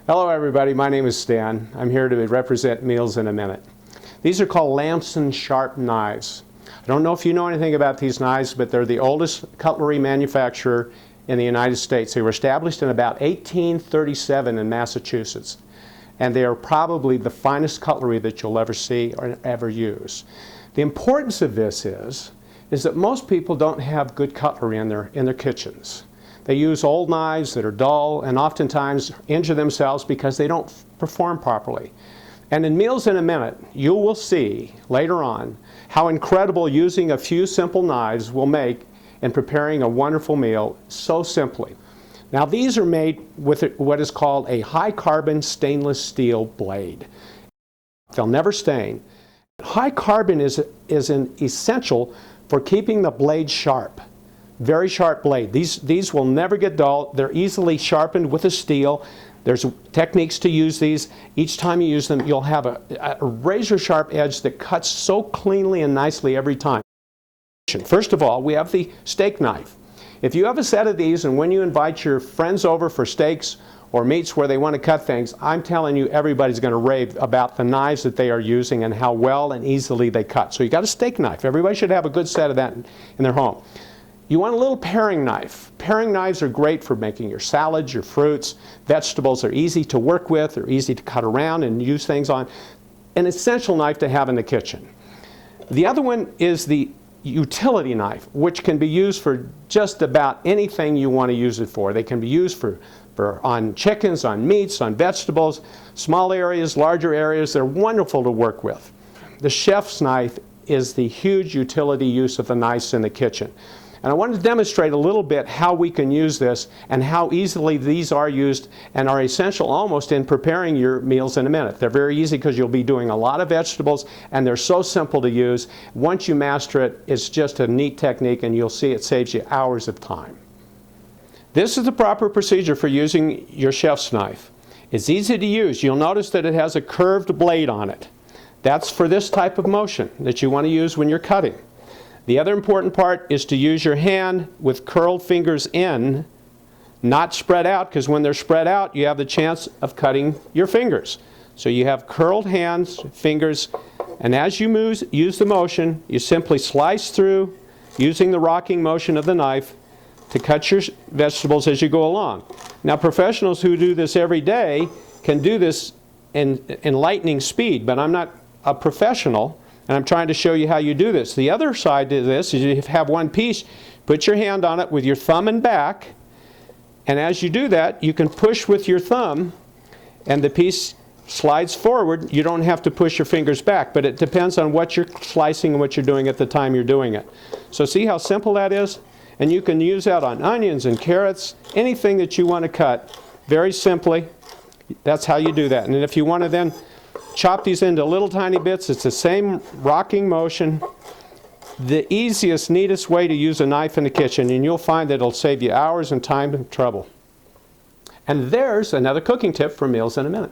Hello everybody, my name is Stan. I'm here to represent Meals in a Minute. These are called Lamson Sharp Knives. I don't know if you know anything about these knives, but they're the oldest cutlery manufacturer in the United States. They were established in about 1837 in Massachusetts. And they are probably the finest cutlery that you'll ever see or ever use. The importance of this is that most people don't have good cutlery in their kitchens. They use old knives that are dull and oftentimes injure themselves because they don't perform properly. And in Meals in a Minute, you will see later on how incredible using a few simple knives will make in preparing a wonderful meal so simply. Now these are made with what is called a high carbon stainless steel blade. They'll never stain. High carbon is an essential for keeping the blade sharp. Very sharp blade. These will never get dull. They're easily sharpened with a steel. There's techniques to use these. Each time you use them, you'll have a razor sharp edge that cuts so cleanly and nicely every time. First of all, we have the steak knife. If you have a set of these and when you invite your friends over for steaks or meats where they want to cut things, I'm telling you everybody's going to rave about the knives that they are using and how well and easily they cut. So you got a steak knife. Everybody should have a good set of that in their home. You want a little paring knife. Paring knives are great for making your salads, your fruits, vegetables. Are easy to work with, they're easy to cut around and use things on. An essential knife to have in the kitchen. The other one is the utility knife, which can be used for just about anything you want to use it for. They can be used on chickens, on meats, on vegetables, small areas, larger areas. They're wonderful to work with. The chef's knife is the huge utility use of the knives in the kitchen. And I wanted to demonstrate a little bit how we can use this and how easily these are used and are essential almost in preparing your meals in a minute. They're very easy because you'll be doing a lot of vegetables and they're so simple to use. Once you master it, it's just a neat technique and you'll see it saves you hours of time. This is the proper procedure for using your chef's knife. It's easy to use. You'll notice that it has a curved blade on it. That's for this type of motion that you want to use when you're cutting. The other important part is to use your hand with curled fingers in, not spread out, because when they're spread out, you have the chance of cutting your fingers. So you have curled hands, fingers, and as you use the motion, you simply slice through using the rocking motion of the knife to cut your vegetables as you go along. Now professionals who do this every day can do this in lightning speed, but I'm not a professional. And I'm trying to show you how you do this. The other side to this is you have one piece, put your hand on it with your thumb and back, and as you do that, you can push with your thumb, and the piece slides forward. You don't have to push your fingers back, but it depends on what you're slicing and what you're doing at the time you're doing it. So see how simple that is? And you can use that on onions and carrots, anything that you want to cut, very simply. That's how you do that. And if you want to then chop these into little tiny bits, it's the same rocking motion. The easiest, neatest way to use a knife in the kitchen, and you'll find that it'll save you hours and time and trouble. And there's another cooking tip for Meals in a Minute.